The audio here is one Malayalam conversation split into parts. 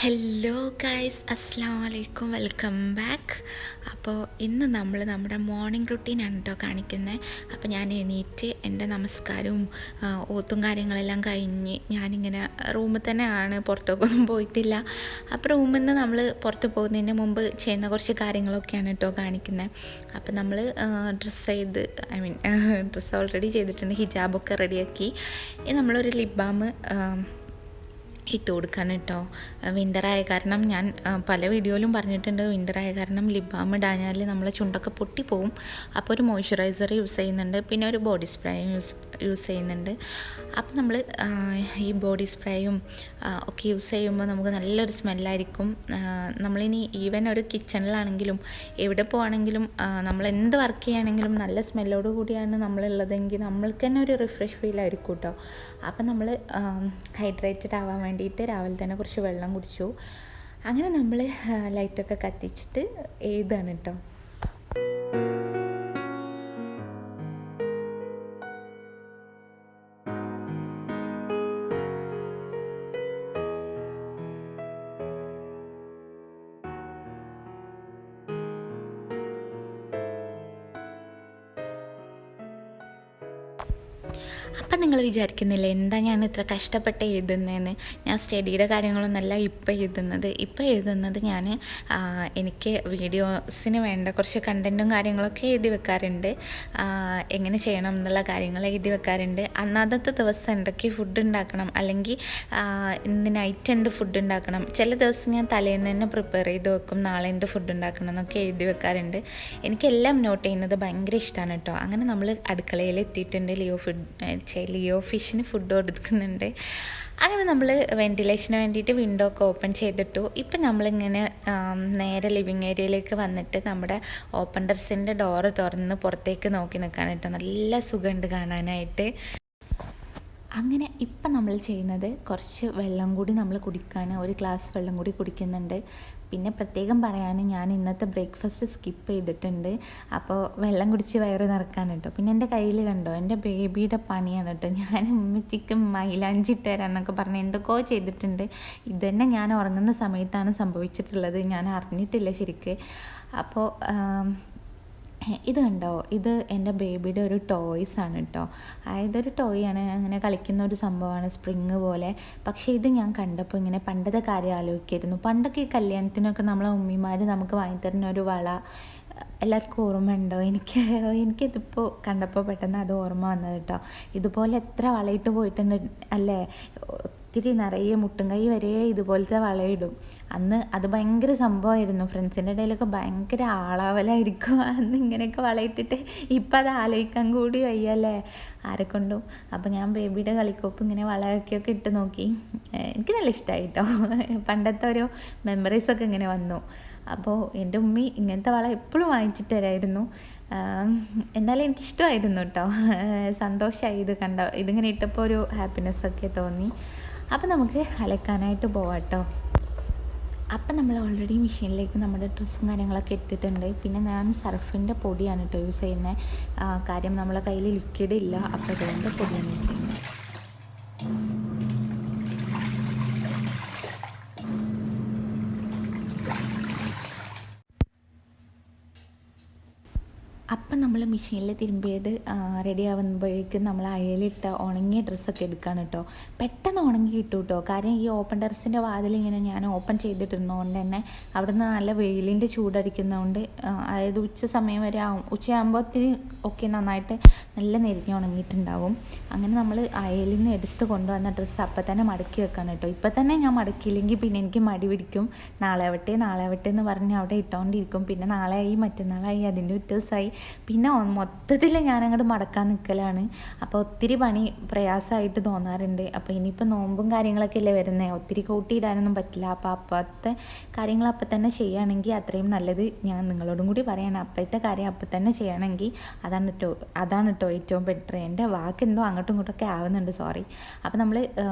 ഹലോ ഗൈസ്, അസ്സാം വലൈക്കും, വെൽക്കം ബാക്ക്. അപ്പോൾ ഇന്ന് നമ്മൾ നമ്മുടെ മോർണിംഗ് റുട്ടീനാണ് കേട്ടോ കാണിക്കുന്നത്. അപ്പോൾ ഞാൻ എണീറ്റ് എൻ്റെ നമസ്കാരവും ഓത്തും കാര്യങ്ങളെല്ലാം കഴിഞ്ഞ് ഞാനിങ്ങനെ റൂമിൽ തന്നെയാണ്, പുറത്തേക്കൊന്നും പോയിട്ടില്ല. അപ്പോൾ റൂമിൽ നിന്ന് നമ്മൾ പുറത്ത് പോകുന്നതിന് മുമ്പ് ചെയ്യുന്ന കുറച്ച് കാര്യങ്ങളൊക്കെയാണ് കേട്ടോ കാണിക്കുന്നത്. അപ്പോൾ നമ്മൾ ഡ്രസ്സ് ഓൾറെഡി ചെയ്തിട്ടുണ്ട്, ഹിജാബൊക്കെ റെഡിയാക്കി. നമ്മളൊരു ലിപ് ബാം ഇട്ട് കൊടുക്കാൻ കേട്ടോ. വിൻ്ററായ കാരണം ഞാൻ പല വീഡിയോയിലും പറഞ്ഞിട്ടുണ്ട്, വിൻ്ററായ കാരണം ലിപ് ബാം ഇടാഞ്ഞാൽ നമ്മളെ ചുണ്ടൊക്കെ പൊട്ടിപ്പോവും. അപ്പോൾ ഒരു മോയ്സ്ചറൈസർ യൂസ് ചെയ്യുന്നുണ്ട്, പിന്നെ ഒരു ബോഡി സ്പ്രേയും യൂസ് ചെയ്യുന്നുണ്ട്. അപ്പോൾ നമ്മൾ ഈ ബോഡി സ്പ്രേയും ഒക്കെ യൂസ് ചെയ്യുമ്പോൾ നമുക്ക് നല്ലൊരു സ്മെല്ലായിരിക്കും. നമ്മളിനി ഈവൻ ഒരു കിച്ചണിലാണെങ്കിലും എവിടെ പോവുകയാണെങ്കിലും നമ്മൾ എന്ത് വർക്ക് ചെയ്യുകയാണെങ്കിലും നല്ല സ്മെല്ലോട് കൂടിയാണ് നമ്മളുള്ളതെങ്കിൽ നമ്മൾക്ക് തന്നെ ഒരു റിഫ്രഷ് ഫീൽ ആയിരിക്കും കേട്ടോ. അപ്പം നമ്മൾ ഹൈഡ്രേറ്റഡ് ആവാൻ വേണ്ടിയിട്ട് രാവിലെ തന്നെ കുറച്ച് വെള്ളം കുടിച്ചു. അങ്ങനെ നമ്മൾ ലൈറ്റൊക്കെ കത്തിച്ചിട്ട് എഴുതാണ് കേട്ടോ. അപ്പം നിങ്ങൾ വിചാരിക്കുന്നില്ലേ എന്താ ഞാൻ ഇത്ര കഷ്ടപ്പെട്ട് എഴുതുന്നതെന്ന്? ഞാൻ സ്റ്റഡിയുടെ കാര്യങ്ങളൊന്നല്ല ഇപ്പോൾ എഴുതുന്നത് ഞാൻ എനിക്ക് വീഡിയോസിന് വേണ്ട കുറച്ച് കണ്ടൻറ്റും കാര്യങ്ങളൊക്കെ എഴുതി വെക്കാറുണ്ട്. എങ്ങനെ ചെയ്യണം എന്നുള്ള കാര്യങ്ങൾ എഴുതി വെക്കാറുണ്ട്. അന്നത്തെ ദിവസം എന്തൊക്കെ ഫുഡ് ഉണ്ടാക്കണം, അല്ലെങ്കിൽ ഇന്ന് നൈറ്റ് എന്ത് ഫുഡ് ഉണ്ടാക്കണം. ചില ദിവസം ഞാൻ തലേന്ന് തന്നെ പ്രിപ്പയർ ചെയ്ത് വെക്കും, നാളെ എന്ത് ഫുഡ് ഉണ്ടാക്കണം എന്നൊക്കെ എഴുതി വെക്കാറുണ്ട്. എനിക്കെല്ലാം നോട്ട് ചെയ്യുന്നത് ഭയങ്കര ഇഷ്ടമാണ് കേട്ടോ. അങ്ങനെ നമ്മൾ അടുക്കളയിൽ എത്തിയിട്ടുണ്ട്. ലിയോ ഫിഷിന് ഫുഡ് കൊടുക്കുന്നുണ്ട്. അങ്ങനെ നമ്മൾ വെൻറ്റിലേഷന് വേണ്ടിയിട്ട് വിൻഡോ ഒക്കെ ഓപ്പൺ ചെയ്തിട്ടു. ഇപ്പം നമ്മളിങ്ങനെ നേരെ ലിവിങ് ഏരിയയിലേക്ക് വന്നിട്ട് നമ്മുടെ ഓപ്പൺ ടെറസിൻ്റെ ഡോറ് തുറന്ന് പുറത്തേക്ക് നോക്കി നിൽക്കാനായിട്ട് നല്ല സുഖമുണ്ട് കാണാനായിട്ട്. അങ്ങനെ ഇപ്പം നമ്മൾ ചെയ്യുന്നത് കുറച്ച് വെള്ളം കൂടി നമ്മൾ കുടിക്കാൻ, ഒരു ഗ്ലാസ് വെള്ളം കൂടി കുടിക്കുന്നുണ്ട്. പിന്നെ പ്രത്യേകം പറയാൻ, ഞാൻ ഇന്നത്തെ ബ്രേക്ക്ഫാസ്റ്റ് സ്കിപ്പ് ചെയ്തിട്ടുണ്ട്. അപ്പോൾ വെള്ളം കുടിച്ച് വയറ് നിറക്കാൻ കേട്ടോ. പിന്നെ എൻ്റെ കയ്യിൽ കണ്ടോ, എൻ്റെ ബേബിയുടെ പണിയാണ് കേട്ടോ. ഞാൻ ഉമ്മച്ചിക്ക് മൈലാഞ്ചി ഇട്ട് തരാം എന്നൊക്കെ പറഞ്ഞ് എന്തൊക്കെയോ ചെയ്തിട്ടുണ്ട്. ഇതന്നെ ഞാൻ ഉറങ്ങുന്ന സമയത്താണ് സംഭവിച്ചിട്ടുള്ളത്, ഞാൻ അറിഞ്ഞിട്ടില്ല ശരിക്ക്. അപ്പോൾ ഇത് കണ്ടോ, ഇത് എൻ്റെ ബേബിയുടെ ഒരു ടോയ്സാണ് കേട്ടോ. അതായത് ഒരു ടോയാണ്, അങ്ങനെ കളിക്കുന്ന ഒരു സംഭവമാണ്, സ്പ്രിങ് പോലെ. പക്ഷേ ഇത് ഞാൻ കണ്ടപ്പോൾ ഇങ്ങനെ പണ്ടത്തെ കാര്യം ആലോചിക്കായിരുന്നു. പണ്ടൊക്കെ ഈ കല്യാണത്തിനൊക്കെ നമ്മളെ ഉമ്മിമാർ നമുക്ക് വാങ്ങിത്തരുന്ന ഒരു വള എല്ലാവർക്കും ഓർമ്മ ഉണ്ടോ? എനിക്കിതിപ്പോൾ കണ്ടപ്പോൾ പെട്ടെന്ന് അത് ഓർമ്മ വന്നത് കേട്ടോ. ഇതുപോലെ എത്ര വളയിട്ട് പോയിട്ടുണ്ട് അല്ലേ? ഒത്തിരി നിറയെ മുട്ടും കൈ വരെ ഇതുപോലത്തെ വളയിടും. അന്ന് അത് ഭയങ്കര സംഭവമായിരുന്നു. ഫ്രണ്ട്സിൻ്റെ ഇടയിലൊക്കെ ഭയങ്കര ആളാവലായിരിക്കും അന്ന് ഇങ്ങനെയൊക്കെ വളയിട്ടിട്ട്. ഇപ്പം അത് ആലോചിക്കാൻ കൂടി വയ്യല്ലേ ആരെക്കൊണ്ടും. അപ്പോൾ ഞാൻ ബേബിയുടെ കളിക്കോപ്പ് ഇങ്ങനെ വളയൊക്കെ ഇട്ട് നോക്കി. എനിക്ക് നല്ല ഇഷ്ടമായി കേട്ടോ. പണ്ടത്തെ ഒരു മെമ്മറീസൊക്കെ ഇങ്ങനെ വന്നു. അപ്പോൾ എൻ്റെ ഉമ്മി ഇങ്ങനത്തെ വള എപ്പോഴും വാങ്ങിച്ചിട്ട് തരായിരുന്നു. എന്നാലും എനിക്കിഷ്ടമായിരുന്നു കേട്ടോ. സന്തോഷമായി ഇത് ഇതിങ്ങനെ ഇട്ടപ്പോൾ ഒരു ഹാപ്പിനെസ്സൊക്കെ തോന്നി. അപ്പം നമുക്ക് അലക്കാനായിട്ട് പോവാം കേട്ടോ. അപ്പം നമ്മൾ ഓൾറെഡി മെഷീനിലേക്ക് നമ്മുടെ ഡ്രസ്സും കാര്യങ്ങളൊക്കെ ഇട്ടിട്ടുണ്ട്. പിന്നെ ഞാൻ സർഫിൻ്റെ പൊടിയാണ് കേട്ടോ യൂസ് ചെയ്യുന്നത്. കാര്യം നമ്മളെ കയ്യിൽ ലിക്വിഡ് ഇല്ല, അപ്പോൾ അതുകൊണ്ട് പൊടിയാണ് യൂസ് ചെയ്യുന്നത്. അപ്പം നമ്മൾ മെഷീനിൽ തിരുമ്പിയത് റെഡി ആവുമ്പോഴേക്കും നമ്മൾ അയലിട്ട ഉണങ്ങിയ ഡ്രസ്സൊക്കെ എടുക്കാൻ കേട്ടോ. പെട്ടെന്ന് ഉണങ്ങി കിട്ടും കേട്ടോ. കാര്യം ഈ ഓപ്പൺ ടെറസിൻ്റെ വാതിലിങ്ങനെ ഞാൻ ഓപ്പൺ ചെയ്തിട്ടിരുന്നതുകൊണ്ട് തന്നെ അവിടുന്ന് നല്ല വെയിലിൻ്റെ ചൂടടിക്കുന്നതുകൊണ്ട്, അതായത് ഉച്ച സമയം വരെ ഉച്ചയാകുമ്പോഴത്തേന് ഒക്കെ നന്നായിട്ട് നല്ല നെരിഞ്ഞ് ഉണങ്ങിയിട്ടുണ്ടാവും. അങ്ങനെ നമ്മൾ അയലിൽ നിന്ന് എടുത്ത് കൊണ്ടുവന്ന ഡ്രസ്സ് അപ്പം തന്നെ മടക്കി വെക്കാൻ കേട്ടോ. ഇപ്പം തന്നെ ഞാൻ മടക്കിയില്ലെങ്കിൽ പിന്നെ എനിക്ക് മടി പിടിക്കും. നാളെ ആവട്ടെ എന്ന് പറഞ്ഞ് അവിടെ ഇട്ടുകൊണ്ടിരിക്കും. പിന്നെ നാളെയായി, മറ്റന്നാളായി, അതിൻ്റെ വ്യത്യാസമായി. പിന്നെ മൊത്തത്തിൽ ഞാനങ്ങോട്ട് മടക്കാൻ നിൽക്കലാണ്. അപ്പോൾ ഒത്തിരി പണി പ്രയാസമായിട്ട് തോന്നാറുണ്ട്. അപ്പോൾ ഇനിയിപ്പോൾ നോമ്പും കാര്യങ്ങളൊക്കെ അല്ലേ വരുന്നത്, ഒത്തിരി കൂട്ടിയിടാനൊന്നും പറ്റില്ല. അപ്പോൾ അപ്പോഴത്തെ കാര്യങ്ങൾ അപ്പം തന്നെ ചെയ്യുകയാണെങ്കിൽ അത്രയും നല്ലത്. ഞാൻ നിങ്ങളോടും കൂടി പറയണം, അപ്പോഴത്തെ കാര്യം അപ്പം തന്നെ ചെയ്യണമെങ്കിൽ അതാണ് കേട്ടോ ഏറ്റവും ബെറ്റർ. എൻ്റെ വാക്ക് എന്തോ അങ്ങോട്ടും ഇങ്ങോട്ടൊക്കെ ആവുന്നുണ്ട്, സോറി. അപ്പോൾ നമ്മൾ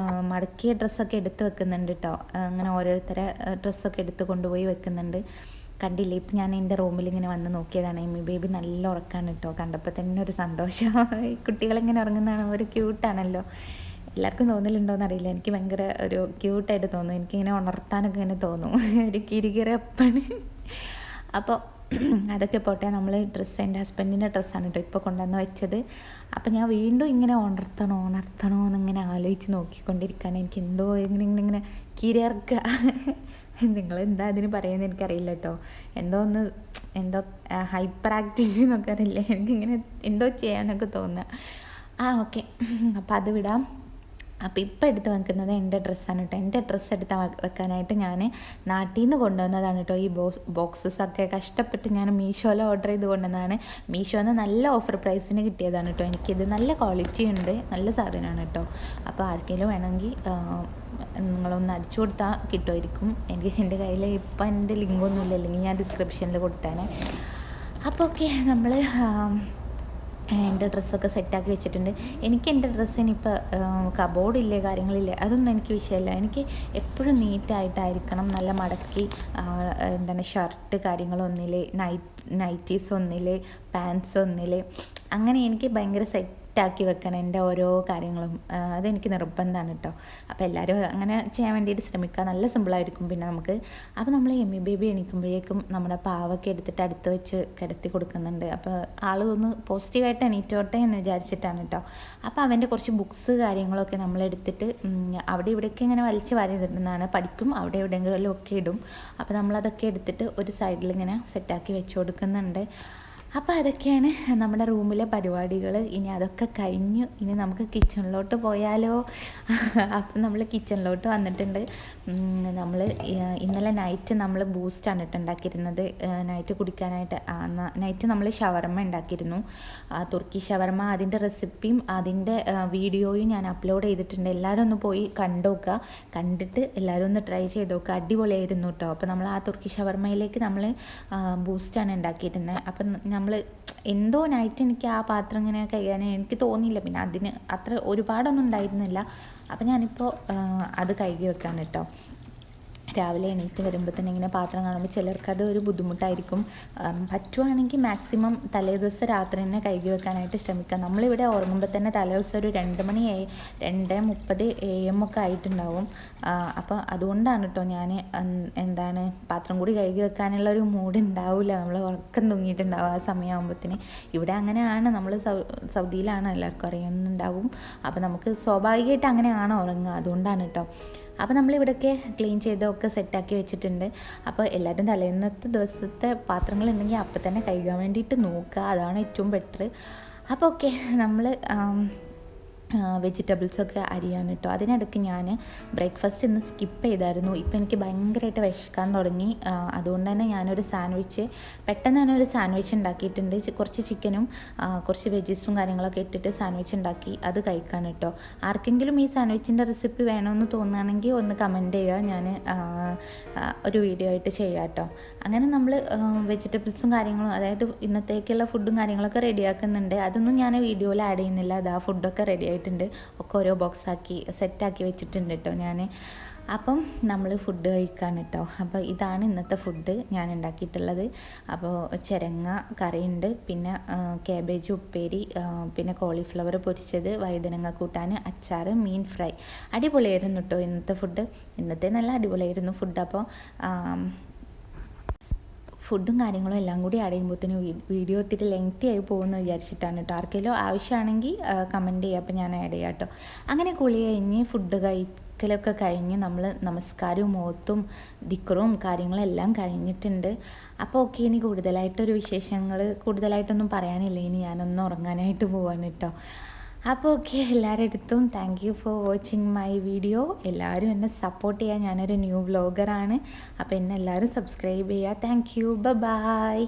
മടക്കിയ ഡ്രസ്സൊക്കെ എടുത്ത് വെക്കുന്നുണ്ട് കേട്ടോ. അങ്ങനെ ഓരോരുത്തരെ ഡ്രസ്സൊക്കെ എടുത്ത് കൊണ്ടുപോയി വെക്കുന്നുണ്ട്. കണ്ടില്ലേ, ഇപ്പം ഞാൻ എൻ്റെ റൂമിൽ ഇങ്ങനെ വന്ന് നോക്കിയതാണ്. എമ്മി ബേബി നല്ല ഉറക്കാണ് കേട്ടോ. കണ്ടപ്പോൾ തന്നെ ഒരു സന്തോഷം. കുട്ടികളിങ്ങനെ ഉറങ്ങുന്നതാണ്, ഒരു ക്യൂട്ടാണല്ലോ. എല്ലാവർക്കും തോന്നലുണ്ടോയെന്ന് അറിയില്ല, എനിക്ക് ഭയങ്കര ഒരു ക്യൂട്ടായിട്ട് തോന്നും. എനിക്കിങ്ങനെ ഉണർത്താനൊക്കെ ഇങ്ങനെ തോന്നും. ഒരു കിരികിരപ്പാണ്. അപ്പോൾ അതൊക്കെ പോട്ടെ, നമ്മൾ ഡ്രസ്സ് എൻ്റെ ഹസ്ബൻഡിൻ്റെ ഡ്രസ്സാണ് കേട്ടോ ഇപ്പോൾ കൊണ്ടുവന്ന് വെച്ചത്. അപ്പോൾ ഞാൻ വീണ്ടും ഇങ്ങനെ ഉണർത്തണോ എന്നിങ്ങനെ ആലോചിച്ച് നോക്കിക്കൊണ്ടിരിക്കാൻ എനിക്ക് എന്തോ ഇങ്ങനെ കിരിയർക്കുക. നിങ്ങളെന്താ അതിന് പറയുന്നത് എനിക്കറിയില്ല കേട്ടോ. എന്തോ ഹൈപ്പർ ആക്ടിവിറ്റി എന്നൊക്കെ അറിയില്ല, എനിക്കിങ്ങനെ എന്തോ ചെയ്യാനൊക്കെ തോന്നുക. ഓക്കെ, അപ്പോൾ അത് വിടാം. അപ്പോൾ ഇപ്പോൾ എടുത്ത് വെക്കുന്നത് എൻ്റെ ഡ്രസ്സാണ് കേട്ടോ. എൻ്റെ ഡ്രസ്സ് എടുത്ത് വെക്കാനായിട്ട് ഞാൻ നാട്ടിൽ നിന്ന് കൊണ്ടുവന്നതാണ് കേട്ടോ. ഈ ബോക്സസൊക്കെ കഷ്ടപ്പെട്ട് ഞാൻ മീഷോയിൽ ഓർഡർ ചെയ്ത് കൊണ്ടുവന്നതാണ്. മീഷോന്ന് നല്ല ഓഫർ പ്രൈസിന് കിട്ടിയതാണ് കേട്ടോ. എനിക്കിത് നല്ല ക്വാളിറ്റി ഉണ്ട്, നല്ല സാധനമാണ് കേട്ടോ. അപ്പോൾ ആർക്കെങ്കിലും വേണമെങ്കിൽ നിങ്ങളൊന്ന് അടിച്ചു കൊടുത്താൽ കിട്ടുമായിരിക്കും. എൻ്റെ കയ്യിൽ ഇപ്പം എൻ്റെ ലിങ്കൊന്നുമില്ല, അല്ലെങ്കിൽ ഞാൻ ഡിസ്ക്രിപ്ഷനിൽ കൊടുത്തേനെ. അപ്പോൾ ഓക്കെ, നമ്മൾ എൻ്റെ ഡ്രസ്സൊക്കെ സെറ്റാക്കി വെച്ചിട്ടുണ്ട്. എനിക്ക് എൻ്റെ ഡ്രസ്സിനിപ്പോൾ കബോർഡില്ലേ കാര്യങ്ങളില്ലേ അതൊന്നും എനിക്ക് വിഷയമല്ല. എനിക്ക് എപ്പോഴും നീറ്റായിട്ടായിരിക്കണം, നല്ല മടക്കി എന്താണ് ഷർട്ട് കാര്യങ്ങളൊന്നിൽ, നൈറ്റീസ് ഒന്നിൽ, പാൻസ് ഒന്നിൽ, അങ്ങനെ എനിക്ക് ഭയങ്കര സെറ്റാക്കി വെക്കണം എൻ്റെ ഓരോ കാര്യങ്ങളും. അതെനിക്ക് നിർബന്ധമാണ് കേട്ടോ. അപ്പോൾ എല്ലാവരും അങ്ങനെ ചെയ്യാൻ വേണ്ടിയിട്ട് ശ്രമിക്കുക, നല്ല സിമ്പിളായിരിക്കും. പിന്നെ നമുക്ക് അപ്പോൾ നമ്മൾ എമ്മി ബേബി എണീക്കുമ്പോഴേക്കും നമ്മുടെ പാവൊക്കെ എടുത്തിട്ട് അടുത്ത് വെച്ച് കിടത്തി കൊടുക്കുന്നുണ്ട്. അപ്പോൾ ആളൊന്ന് പോസിറ്റീവായിട്ട് എണീറ്റോട്ടെ എന്ന് വിചാരിച്ചിട്ടാണ് കേട്ടോ. അപ്പോൾ അവൻ്റെ കുറച്ച് ബുക്സ് കാര്യങ്ങളൊക്കെ നമ്മളെടുത്തിട്ട് അവിടെ ഇവിടെയൊക്കെ ഇങ്ങനെ വലിച്ച് വാരിയിടുന്നതാണ്. പഠിക്കും, അവിടെ എവിടെയെങ്കിലും ഒക്കെ ഇടും. അപ്പോൾ നമ്മളതൊക്കെ എടുത്തിട്ട് ഒരു സൈഡിൽ ഇങ്ങനെ സെറ്റാക്കി വെച്ച് കൊടുക്കുന്നുണ്ട്. അപ്പോൾ അതൊക്കെയാണ് നമ്മുടെ റൂമിലെ പരിപാടികൾ. ഇനി അതൊക്കെ കഴിഞ്ഞു, ഇനി നമുക്ക് കിച്ചണിലോട്ട് പോയാലോ. അപ്പം നമ്മൾ കിച്ചണിലോട്ട് വന്നിട്ടുണ്ട്. നമ്മൾ ഇന്നലെ നൈറ്റ് നമ്മൾ ബൂസ്റ്റാണ് കേട്ടോ ഉണ്ടാക്കിയിരുന്നത് നൈറ്റ് കുടിക്കാനായിട്ട്. നൈറ്റ് നമ്മൾ ഷവർമ്മ ഉണ്ടാക്കിയിരുന്നു, തുർക്കി ഷവർമ്മ. അതിൻ്റെ റെസിപ്പിയും അതിൻ്റെ വീഡിയോയും ഞാൻ അപ്ലോഡ് ചെയ്തിട്ടുണ്ട്. എല്ലാവരും ഒന്ന് പോയി കണ്ടുനോക്കുക, കണ്ടിട്ട് എല്ലാവരും ഒന്ന് ട്രൈ ചെയ്ത് നോക്കുക. അടിപൊളിയായിരുന്നു കേട്ടോ. അപ്പോൾ നമ്മൾ ആ തുർക്കി ഷവർമ്മയിലേക്ക് നമ്മൾ ബൂസ്റ്റാണ് ഉണ്ടാക്കിയിരുന്നത്. അപ്പം നമ്മൾ എന്തോ നൈറ്റ് എനിക്ക് ആ പാത്രം ഇങ്ങനെ കഴിയാൻ എനിക്ക് തോന്നിയില്ല. പിന്നെ അതിന് അത്ര ഒരുപാടൊന്നും ഉണ്ടായിരുന്നില്ല. അപ്പം ഞാനിപ്പോൾ അത് കഴുകി വെക്കാൻ കേട്ടോ. രാവിലെ എണീറ്റ് വരുമ്പോൾ തന്നെ ഇങ്ങനെ പാത്രം കാണുമ്പോൾ ചിലർക്കത് ഒരു ബുദ്ധിമുട്ടായിരിക്കും. പറ്റുവാണെങ്കിൽ മാക്സിമം തലേദിവസം രാത്രി തന്നെ കഴുകി വെക്കാനായിട്ട് ശ്രമിക്കുക. നമ്മളിവിടെ ഉറങ്ങുമ്പോൾ തന്നെ തലേദിവസം ഒരു 2:30 AM ഒക്കെ ആയിട്ടുണ്ടാവും. അപ്പോൾ അതുകൊണ്ടാണ് കേട്ടോ ഞാൻ പാത്രം കൂടി കഴുകി വെക്കാനുള്ള ഒരു മൂഡ് ഉണ്ടാവില്ല. നമ്മൾ ഉറക്കം തൂങ്ങിയിട്ടുണ്ടാവും ആ സമയമാകുമ്പോഴത്തേന്. ഇവിടെ അങ്ങനെയാണ്, നമ്മൾ സൗദിയിലാണ്, എല്ലാവർക്കും അറിയുന്നുണ്ടാവും. അപ്പോൾ നമുക്ക് സ്വാഭാവികമായിട്ട് അങ്ങനെയാണ് ഉറങ്ങുക, അതുകൊണ്ടാണ് കേട്ടോ. അപ്പോൾ നമ്മളിവിടെയൊക്കെ ക്ലീൻ ചെയ്തൊക്കെ സെറ്റാക്കി വെച്ചിട്ടുണ്ട്. അപ്പോൾ എല്ലാവരും തലേന്നത്തെ ദിവസത്തെ പാത്രങ്ങളുണ്ടെങ്കിൽ അപ്പം തന്നെ കഴുകാൻ വേണ്ടിയിട്ട് നോക്കുക, അതാണ് ഏറ്റവും ബെറ്റർ. അപ്പോൾ ഓക്കെ, നമ്മൾ വെജിറ്റബിൾസൊക്കെ അരിയാണ് കേട്ടോ. അതിനിടയ്ക്ക് ഞാൻ ബ്രേക്ക്ഫാസ്റ്റ് ഇന്ന് സ്കിപ്പ് ചെയ്തായിരുന്നു. ഇപ്പം എനിക്ക് ഭയങ്കരമായിട്ട് വിശക്കാൻ തുടങ്ങി. അതുകൊണ്ട് തന്നെ ഞാനൊരു പെട്ടെന്ന് തന്നെ ഒരു സാൻഡ്വിച്ച് ഉണ്ടാക്കിയിട്ടുണ്ട്. കുറച്ച് ചിക്കനും കുറച്ച് വെജിസും കാര്യങ്ങളൊക്കെ ഇട്ടിട്ട് സാൻഡ്വിച്ച് ഉണ്ടാക്കി, അത് കഴിക്കാൻ കേട്ടോ. ആർക്കെങ്കിലും ഈ സാൻഡ്വിച്ചിൻ്റെ റെസിപ്പി വേണമെന്ന് തോന്നുകയാണെങ്കിൽ ഒന്ന് കമൻറ്റ് ചെയ്യുക, ഞാൻ ഒരു വീഡിയോ ആയിട്ട് ചെയ്യാം കേട്ടോ. അങ്ങനെ നമ്മൾ വെജിറ്റബിൾസും കാര്യങ്ങളും, അതായത് ഇന്നത്തേക്കുള്ള ഫുഡും കാര്യങ്ങളൊക്കെ റെഡിയാക്കുന്നുണ്ട്. അതൊന്നും ഞാൻ വീഡിയോയിൽ ആഡ് ചെയ്യുന്നില്ല. അത് ആ ഫുഡൊക്കെ റെഡി ആയിട്ടുണ്ട്, ഒക്കെ ഓരോ ബോക്സാക്കി സെറ്റാക്കി വെച്ചിട്ടുണ്ട് കേട്ടോ ഞാൻ. അപ്പം നമ്മൾ ഫുഡ് കഴിക്കാൻ കേട്ടോ. അപ്പോൾ ഇതാണ് ഇന്നത്തെ ഫുഡ് ഞാൻ ഉണ്ടാക്കിയിട്ടുള്ളത്. അപ്പോൾ ചിരങ്ങ കറിയുണ്ട്, പിന്നെ കാബേജ് ഉപ്പേരി, പിന്നെ കോളിഫ്ലവർ പൊരിച്ചത്, വഴുതനങ്ങ കൂട്ടാൻ, അച്ചാർ, മീൻ ഫ്രൈ. അടിപൊളിയായിരുന്നു കേട്ടോ ഇന്നത്തെ ഫുഡ്. ഇന്നത്തെ നല്ല അടിപൊളിയായിരുന്നു ഫുഡ്. അപ്പോൾ ഫുഡും കാര്യങ്ങളും എല്ലാം കൂടി ആഡ് ചെയ്യുമ്പോഴത്തേനും വീഡിയോ ഒത്തിരി ലെങ്തി ആയി പോകുമെന്ന് വിചാരിച്ചിട്ടാണ് കേട്ടോ. ആർക്കെങ്കിലും ആവശ്യമാണെങ്കിൽ കമൻറ്റ് ചെയ്യുക, അപ്പോൾ ഞാൻ ആഡ് ചെയ്യാം കേട്ടോ. അങ്ങനെ കുളി കഴിഞ്ഞ് ഫുഡ് കഴിക്കലൊക്കെ കഴിഞ്ഞ് നമ്മൾ നമസ്കാരവും ഓത്തും ദിക്റും കാര്യങ്ങളെല്ലാം കഴിഞ്ഞിട്ടുണ്ട്. അപ്പോൾ ഓക്കെ, ഇനി കൂടുതലായിട്ടൊന്നും പറയാനില്ല. ഇനി ഞാനൊന്ന് ഉറങ്ങാനായിട്ട് പോവാണ് കേട്ടോ. അപ്പോൾ ഓക്കെ, എല്ലാവരുടെ അടുത്തും thank you for watching my video. എല്ലാവരും എന്നെ സപ്പോർട്ട് ചെയ്യുക. ഞാനൊരു ന്യൂ വ്ലോഗറാണ്. അപ്പോൾ എന്നെ എല്ലാവരും സബ്സ്ക്രൈബ് ചെയ്യുക. Thank you, by.